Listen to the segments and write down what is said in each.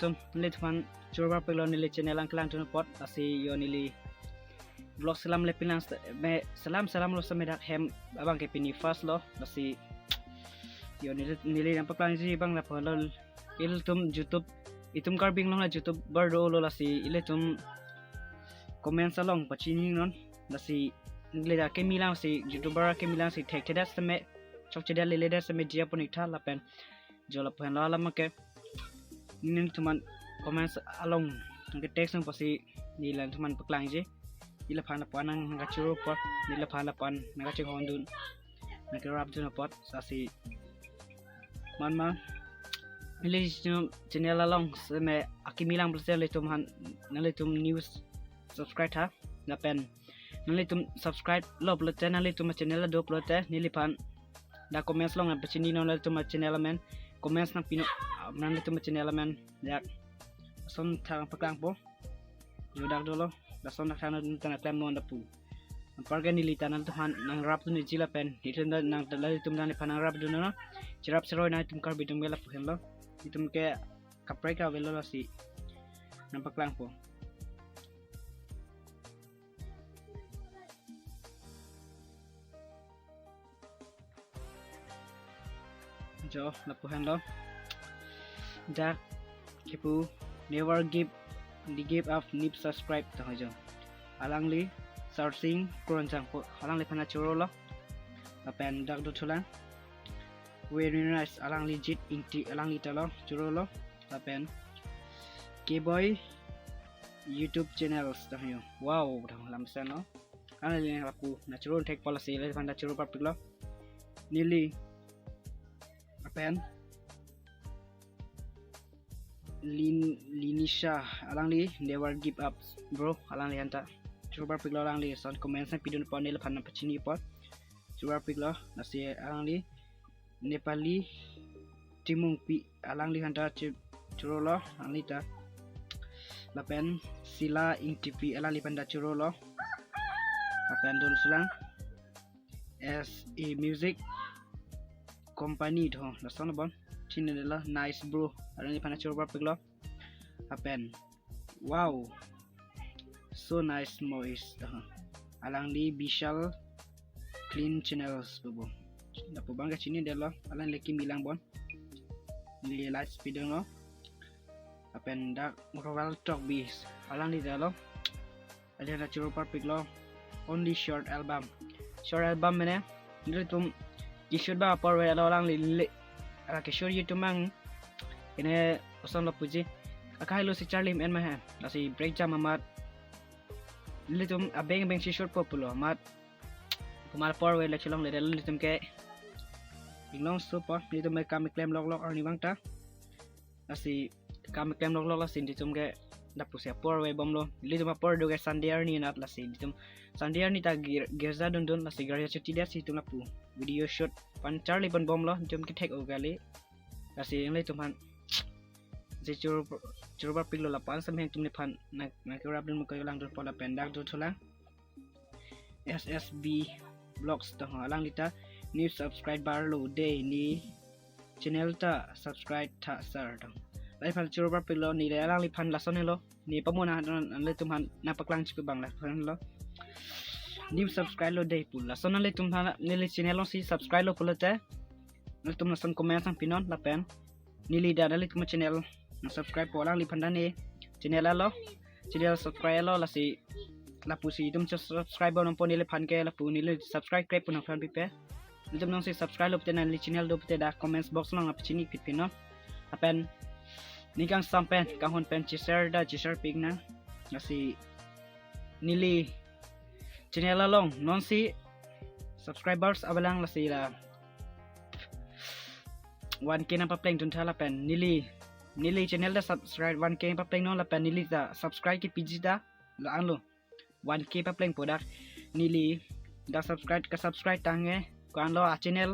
tum nili tuman coba perlu nili channel ang kelang tun pot asi yo nili vlog salam le pinang me salam lo semedak hem abang ke pini fast lo asi yo nili nampak lang si bang na polol il tum YouTube itum karbing long na YouTube bardo lo lasi ile tum comment salong pachini non lasi nili da ke milang si YouTuber ke milang si tek tedas seme chok cheda le leder seme dia pun itha lapen jo lapen la lama ke nin teman comment along ke text ng pasi nilan teman peklang je ila phana panang ngachuro pot nila phana pan ngaching hondun nagrap dun pot sasi man nili channel along seme akimilang bersel le tumhan nali tum news subscribe ha lapen nali tum subscribe lo plate nali tum channel do plate nili phan da comments long na pachini no nali tum channel men comments na pino nali tum channel men yak son thang paklang po jodak dolo da son na thang dun tana klem non da pu parga nili tanan tuhan nang rap dun jila pen ditun da nang nali tum nali phan rap dun no chirap seroi na tum kar bidum mela pu hello itum ke kapre ka velo si nampak lang po jo lapuhan lo dak kipu never give up nip subscribe ta jo alang li searching kron jang po alang li phana choro lo apen dak do thulang very nice alang legit inti alang li talo choro lo apen K-boy YouTube channels ta yo wow lam sa no ana li lapu na choro tek policy le phana choro par piglo nili apen Linisha alang li never give up bro alang li hanta coba piglo alang li son comment sang pidun pon nil phan pachini pot coba piglo nasi alang li Nepali timung pi alang li hanta churolo alang li ta lapen sila ing tv alang li panda churolo lapen dul sulang as a music company tho lason bon chinela nice bro alang pana coba piglo apen wow so nice moist alang li bishal clean channels bobo dapo bangga chini delo alang leki milang bon li light speed no apen dak royal talk bis alang li delo ada na coba piglo only short album mene ni tum t-shirt ba por we alang li ala ke show you tumang ine oson lo puji akai lo si Charlie and ma ha si break jam amat litum abeng si short populo amat pumal por we le chlong le litum ke inglong super litum me kam claim log ni bangta asi kam claim log sin litum ke dapu sia por we bom lo litum por do ke sandiar ni nat la sin litum sandiar ni ta gerza don la si garya chuti dia si tum lapu video shoot pan Charlie pan bom lo jom ke take ogali kasi yang lai tuman je churu piglo la pan samheng tumne phan na kerap dun ko lang dun pola pendak do thulang SSB blogs ta halang lita new subscriber lo day ni channel ta subscribe tha sir dong lai phan churu piglo ni le alang li phan la son lo ni pamona lai tuman na paklang chi bang la phan lo new subscribe lo day pula son lai tumhan ni channel lo si subscribe lo pula ta tum na son comment sang pinon la pen nili da dali tum channel na subscribe po lang li pandane channel lo channel subscribe lo la si la pu si tum subscribe on po nili phan ke la pu nili subscribe krep pun phan pipe tum nong si subscribe lo pte na li channel do pte da comments box long na pchini pit pinon apen ni kang sampen kang hon pen chi share pig na la si nili channel long non si subscribers abalang la si la 1k na pa-play dun thala pen nili channel da subscribe 1k pa-play no la pen nili da subscribe ki pg da la anlo 1k pa-play podak nili da subscribe tange ko anlo a channel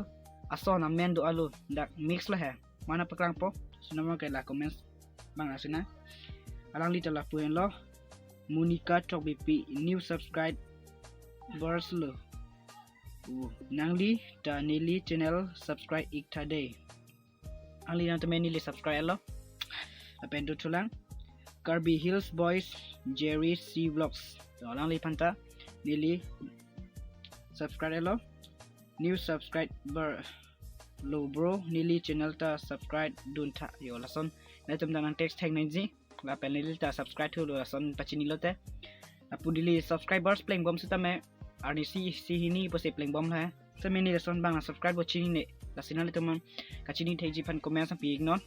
aso na men do alo da mix la he mana paklang po sunama ke la comments bang asina alang li tala puen lo Monica Talk BP new subscribe bars lo nangli da nili channel subscribe ik today ali nang temen nili subscribe lo lapen du tulang Kirby Hills Boys Jerry C Vlogs orang li panta nili subscribe elo new subscriber lo bro nili channel ta subscribe dun tha yo lason na tum nang text tag nai la pen nili ta subscribe thu lo lason pachini lote apu nili subscribers playing bomb suta me rnc si hini pose playing bomb ha sami ni lason bang subscribe bo chini ne lasina li tum kachini theji pan comment sa pi ignon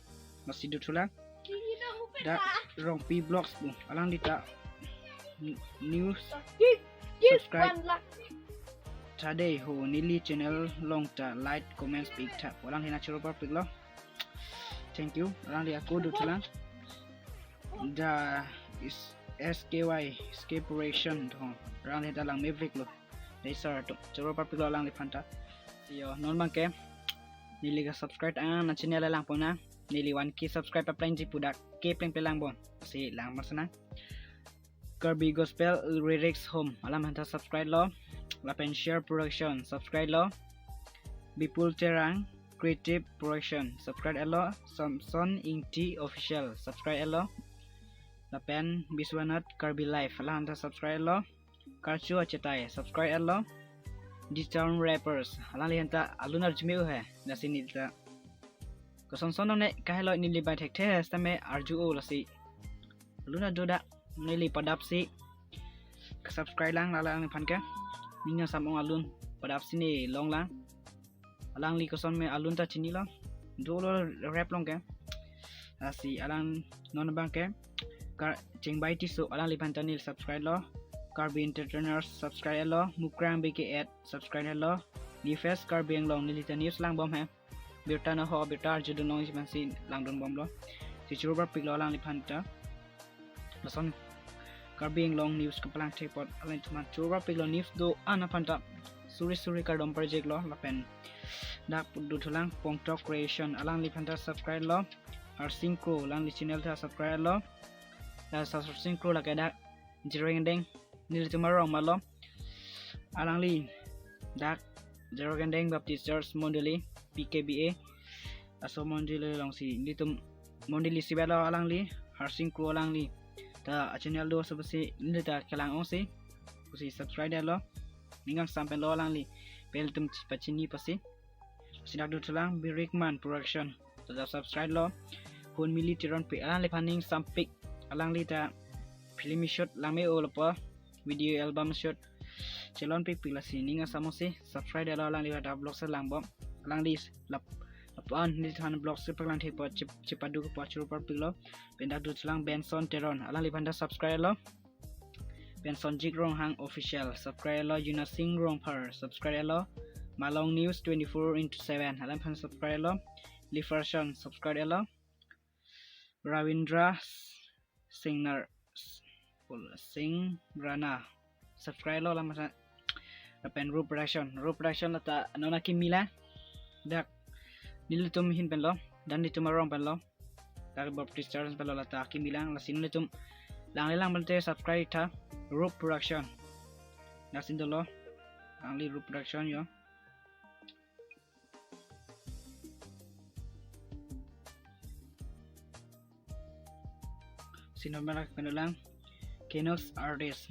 masi du thula da rong pi blogs bu alang dita news subscribe today ho nili channel long ta like comment speak ta alang hina chiro par piglo thank you alang dia aku du tulang da is escape operation ho alang hita lang maverick lo dai sar to chiro par piglo alang li phanta yo non bangke nili ka subscribe na channel lang po na nili 1k subscribe pa plan ji pudak ke plan pelang bon si lang masana Kirby Gospel Lyrics Home alam hanta subscribe lo lapen share production subscribe lo Bipul Terang Creative Production subscribe elo Samson Ingti Official subscribe elo lapen Biswanat Kirby Life alam hanta subscribe lo Karchu Achetai subscribe elo Digital Rappers alam hanta alunar jmiu hai nasini ta son ne kahelo ni libai thek the stame arju o lasi luna doda nili padap si subscribe lang la ang phan ka ninga samong alun padap sini long lang alang li koson me alun ta chini lo do lo rap long ka asi alang non bang ke kar chingbai tisso alang li phan tanil subscribe lo Kirby Entertainers subscribe lo Mukrang bk ad subscribe lo ni face Kirby long nili ta news lang bom ha Birta na ho birta arju nong si mansin lang don bom lo si chubar piglo lang lipanta lason Kirby long news kaplang thepot alin tuma chubar piglo news do ana panta suri kardom project lo lapen dak du thulang pongtok creation alang lipanta subscribe lo arsingko lang li channel ta subscribe lo la subscribe la kada jireng deng nil tumarong malo alang li dak Zero Gandeng Baptist Church Mondeli PKBA aso mondeli long si litum mondeli sibalo alang li harsing kru alang li ta channel do sabasi nilita kelang ong si usi subscribe lo ningang sampai lo alang li peltum pachini pasi sinak do tulang Birikman Production ta subscribe lo hun militeron pe alang li paning sampik alang li ta film shot lame o lopa video album shot Celon pick pilasi ninga samosi subscribe alo lang lihat blog sa lang bom lang dis lapan ni than blog sa paglang thipo chipadu ko pachuru par piglo pendak du lang Benson Teron alang lipanda subscribe lo Benson Jigrong Hang official subscribe lo Yuna Sing Rong Par subscribe lo Malong News 24/7 alang pan subscribe lo Liferson subscribe lo Ravindra Singer Rana subscribe lo lamasa pen Ru production ta nona kimila dak nilitum hin pen lo dan ditumarong pen lo dak Baptist Church pen lo la ta kimilang lasin nilitum lang bante subscribe ta Ru production nasin do lo ang li Ru production yo sinomara pen lang Kenox artist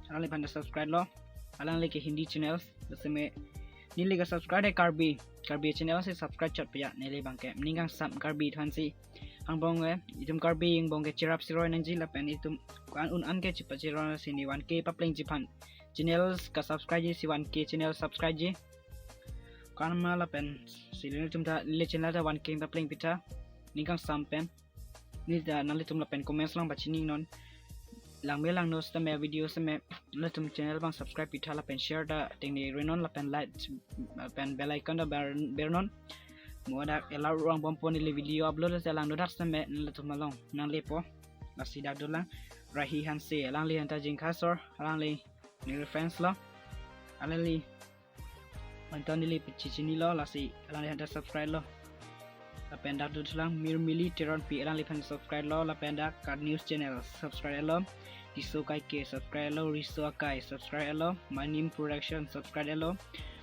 alang li panda subscribe lo alang li ke Hindi channels dasme nili ka subscribe Kirby channel se subscribe chat pya nili bangke ningang sam Kirby than si ang bong itum Kirby ing bong ke chirap siroi nang ji la pen itum kan an ke chipa chiro sini 1k pa pling jipan channels ka subscribe ji si 1k channel subscribe ji kan ma la pen silin tum ta le channel ta 1k pa pling pita ningang sam pen ni da nalitum la pen comments lang bachini non lang melang nos ta me video sa me latum channel bang subscribe pita la pen share da tingni renon la pen like pen bell icon da bernon moda ela ruang bompon ni video upload sa lang dodak sa me latum malong nang lepo lasi dak do lang rahi hanse lang li hanta jing khasor lang li ni reference lo alang li anton ni li pichini lo lasi lang li hanta subscribe lo la penda du lang mir militeron pi lang lipan subscribe lo la penda card news channel subscribe lo tisso kai ke subscribe lo riso kai subscribe lo my name production subscribe lo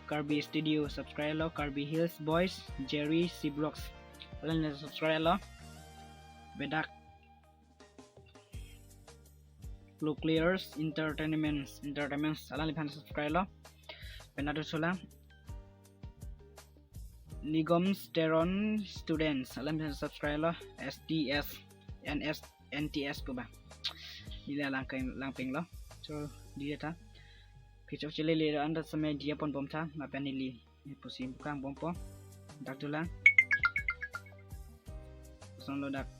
Kirby Studio subscribe lo Kirby Hills Boys Jerry C Vlogs lang subscribe lo bedak nuclears entertainments alang lipan subscribe lo penadu sulang Nigoms Teron students alam lipan subscribe lo SDS NS NTS ko ba ila langping lo so dia ta picture chile le anda samay dia pon bom ta na penili pusim kang bom po dak tulang son lo dak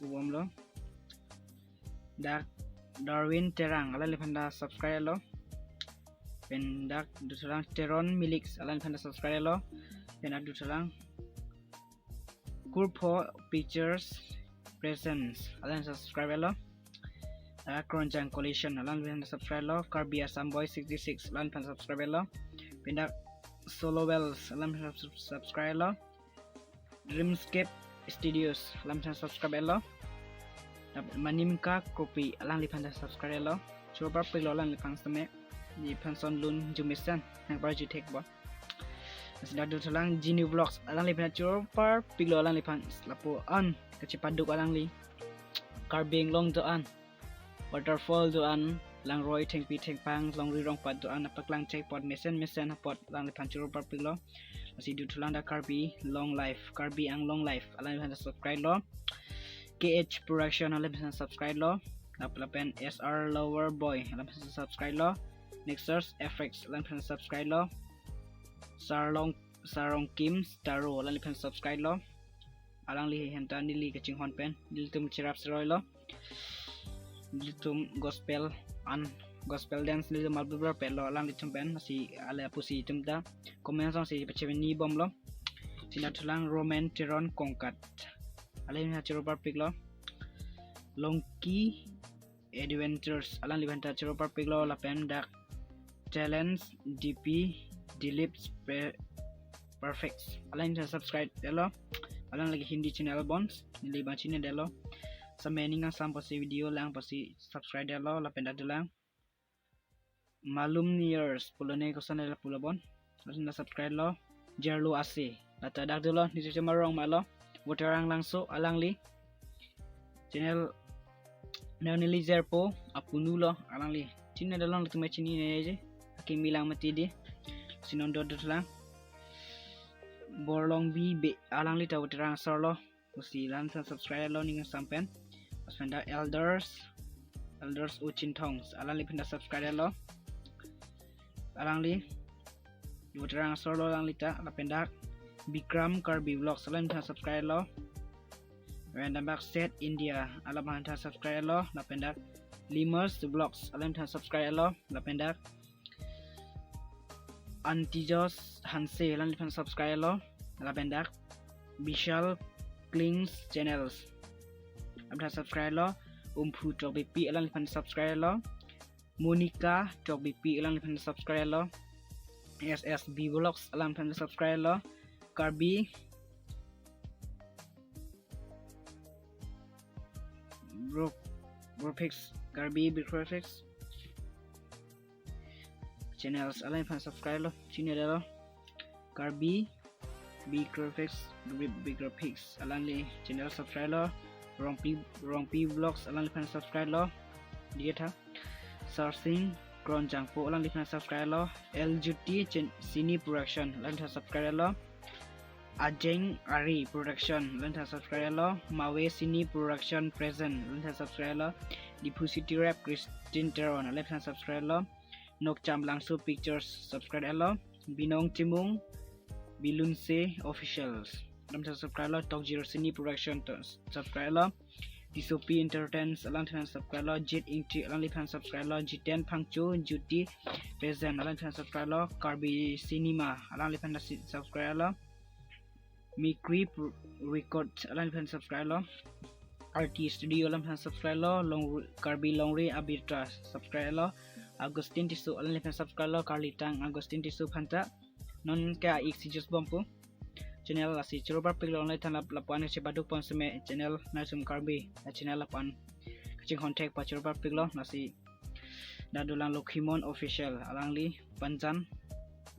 bom lo dak Darwin Terang alam lipan da subscribe lo pendak tulang Teron Milix alam lipan da subscribe lo pendak tulang Kurpo Pictures Presents alam subscribe lo Kronjang Collision alam lipan subscribe lo Carbia Samboy 66 alam lipan subscribe lo pendak Solo Wells alam lipan subscribe lo Dreamscape Studios alam lipan subscribe lo Manimka Kopi alang lipan subscribe lo coba perlu alang lipan seme di penson lun jumisan yang baru jutek bo sudah tulang Genie Vlogs alang lipan coba perlu alang lipan lapo an kecipaduk alang li Carbing long doan Waterfall doan lang Roy Teng Pi Teng Pang long rirong pad doan apak lang cek pod mesen pot lang lipan coba perlu masih tulang da Carbi Long Life Carbi ang Long Life alang lipan subscribe lo KH Production alam bisa subscribe lo lapen SR Lower Boy alam bisa subscribe lo Nexus FX alam bisa subscribe lo Sarong Kim Staro alam bisa subscribe lo alang li henta nili kecing hon pen dilitum cirap seroy lo dilitum gospel dance dilitum albubra pen lo alang litum pen masih ala pusi tumda komen song si pecewen ni bom lo sinat tulang Roman Teron Kongkat alam lihat coba pik lo Longki Adventures alam lihat coba pik lo lapen dak challenge DP Delips Perfect alam lihat subscribe lo alam lagi Hindi channel bonds nilai baca ni lo sampai ni ngang sam pasi video lang pasi subscribe lo lapen dak lang malum years pulone ko sana pula bon alam subscribe lo Jerlo Ase lata dak lo ni cuma rong malo Waterang langso alang li channel nanilizer po apunulo alang li china dalong tu macam ni aja aking bilang mati dia sinondo lang borlong bi alang li tahu terang sorlo mesti lansan subscribe lo ning sampen pasanda elders Uchin Tongs alang li pindah subscribe lo alang li terang sorlo alang li ta lapendak Bikram Karbi Vlogs alam bisa subscribe lo random back set India alam bisa subscribe lo lapendak Limers Vlogs alam bisa subscribe lo lapendak Antijos Hanse alam bisa subscribe lo lapendak Vishal Klings Channels alam bisa subscribe lo Umpu Talk BP alam bisa subscribe lo Monica Talk BP alam bisa subscribe lo SSB Vlogs alam bisa subscribe lo Carbi Brofix Carbi Brofix channels alam pan subscribe lo sini ada lo Carbi Brofix Brofix alam li channel subscribe lo Rongpi Vlogs alam li pan subscribe lo dia ta sourcing Kronjang po alam li pan subscribe lo LGT Sini Production alam li subscribe lo Ajeng Ari Production lantas subscribe lo Mawe Sini Production Present lantas subscribe lo Deposity Rap Christine Teron lantas subscribe lo Nokjam Langsu Pictures subscribe lo Binong Timung Bilunse Officials lantas subscribe lo Tok Jiro Sini Production subscribe lo Disopi Entertainment lantas subscribe lo Jet Inti lantas subscribe lo Jiten Pangchu Juti Present lantas subscribe lo Carbi Cinema lantas subscribe lo Mikri Record alam pan subscribe lo RT Studio alam pan subscribe lo Carbi Longri Abitra subscribe lo Agustin Tisu alam pan subscribe lo Carlitang Agustin Tisu panta non ka ik si just bompu channel asi coba pilih online tan lapuan si baduk pon seme channel nasum Carbi channel lapuan kecing kontak pa coba pilih nasi dadulang Lokimon official alang li panjan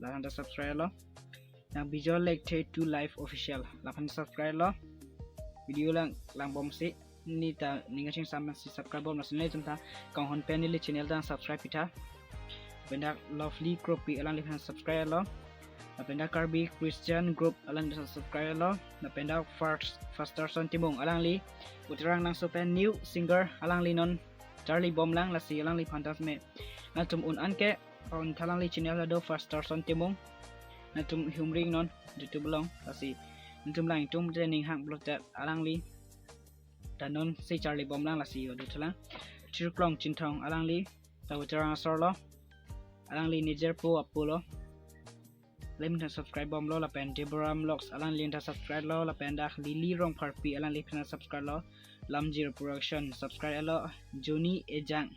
lahan subscribe lo yang visual like to live official lapan subscribe lo video lang bom si ni ta ninga ching sam si subscribe bom nasin le chumta kang hon pen ni channel ta subscribe pita benda lovely group pi alang le subscribe lo benda Karbi Christian group alang le subscribe lo benda faster son timong alang li utrang nang sopen new singer alang li non Charlie bom lang la si alang li pantas me na tum un an ke on thalang li channel la do faster son timong na tum humring non youtube long la si tum lang tum training hang blog ta alang li tanon si Charlie bom lang la si do thlang chir klong chin thong alang li ta utrang sor lo alang li niger po apolo lem ta subscribe bom lo la pen Deborah Vlogs alang li ta subscribe lo la pen dak lili rong pharpi alang li phna subscribe lo Lamjir production subscribe lo Johnny Ejang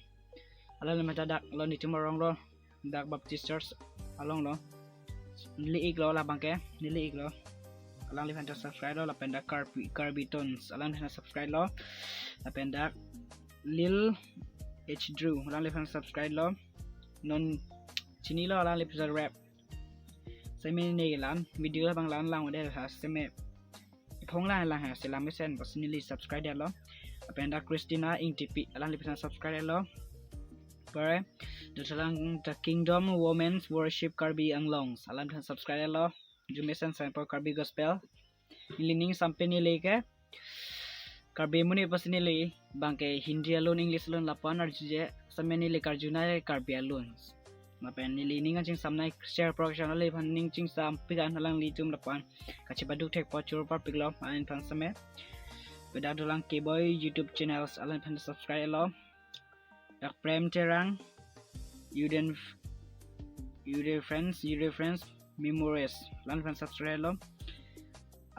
alang li mata dak lo ni tumorong lo dak Baptist Church along lo li ik lo la bangke ni li ik lo alang li phna subscribe lo la pen dak Karbi Tones alang li phna subscribe lo la pen dak Lil H Drew alang li phna subscribe lo non chini lo alang li phna rap Seme ni lan video bang lan lang de ha seme phong la lang ha selam sen personally subscribe dia lo apenda Christina ing tipi alang li pesan subscribe lo pare dalang the Kingdom Women's Worship Karbi Anglongs alang pesan subscribe lo jumesan sample Karbi Gospel lining sampai ni leke Karbi muni personally bangke Hindi alone English alone lapan arjuje seme ni le karjuna Karbi alone mapen ni lining ang samnai share production le phaning ching sam pigan halang li tum lapan kachi baduk thek pochur par piglo an phan same beda dolang keboy YouTube channels alan phan subscribe lo dak prem terang Uden friends memories alan phan subscribe lo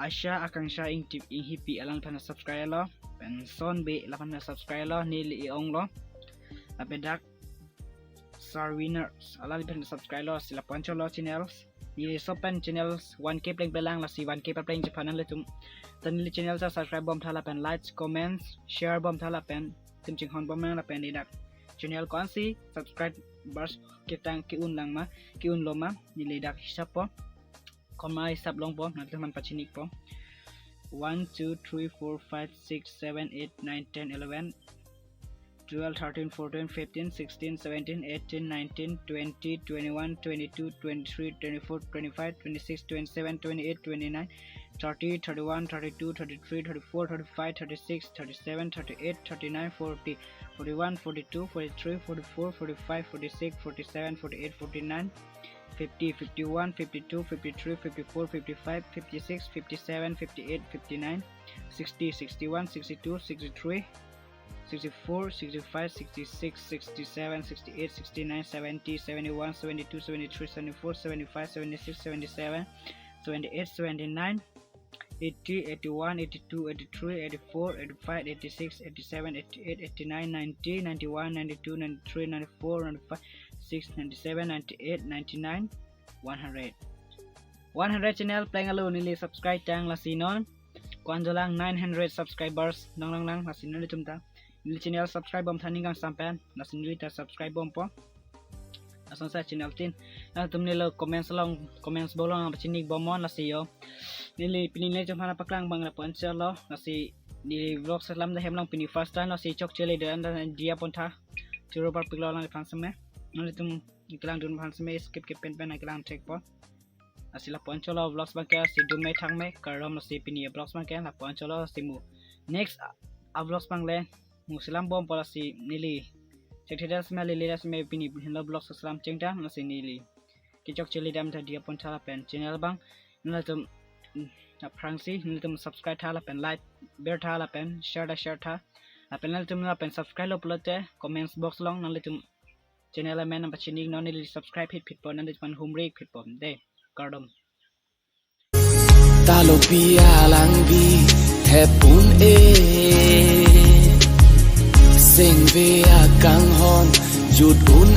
Asha Akangsha ing tip ing hipi alan phan subscribe lo pen son be lapan subscribe lo ni li ong lo apedak Winners ala lipan subscribe lo sila pancho lo channels ni sopen channels 1k play belang la si 1k play Japan le tum tan li channel sa subscribe bom thala pen likes comments share bom thala pen tum ching hon bom la pen dak channel kon si subscribe bars kitang ki un lang ma ki un lo ma ni le dak hisap po koma hisap long po na teman pachinik po 1 2 3 4 5 6 7 8 9 10 11 12, 13, 14, 15, 16, 17, 18, 19, 20, 21, 22, 23, 24, 25, 26, 27, 28, 29, 30, 31, 32, 33, 34, 35, 36, 37, 38, 39, 40, 41, 42, 43, 44, 45, 46, 47, 48, 49, 50, 51, 52, 53, 54, 55, 56, 57, 58, 59, 60, 61, 62, 63, 64, 65, 66, 67, 68, 69, 70, 71, 72, 73, 74, 75, 76, 77, 78, 79, 80, 81, 82, 83, 84, 85, 86, 87, 88, 89, 90, 91, 92, 93, 94, 95, 96, 97, 98, 99, 100. 100 channel playing alone nili subscribe tang lasinon kwanjolang 900 subscribers nang lasinon li tumta nili channel subscribe bom thaning kang sampan lasin ta subscribe bom po ason sa channel tin na tum nilo comments bolong chini bomon lasiyo nili pinile jom hana paklang bang lapon chalo lasi nili vlog salam da hemlang pini first time lasi chok chele de anda dia pontha churo par piglo lang pansame nili tum iklang dun pansame skip pen iklang check po asila poncholo vlogs bangke si dume thangme karom si pini vlogs bangke la poncholo simu next vlogs bangle musilam bom pola si nili chekthedas me lilas me pini hello vlogs salam chengta nasi nili kichok chili dam tha dia pon thala pen channel bang nalatum aprangsi nalatum subscribe thala pen like bear thala pen share tha pen nalatum na pen subscribe lo plote comments box long nalatum channel men number chini no nili subscribe hit pon nalatum humre hit pon de Cardom Talo pia langbi hepun sing via kang hon jud un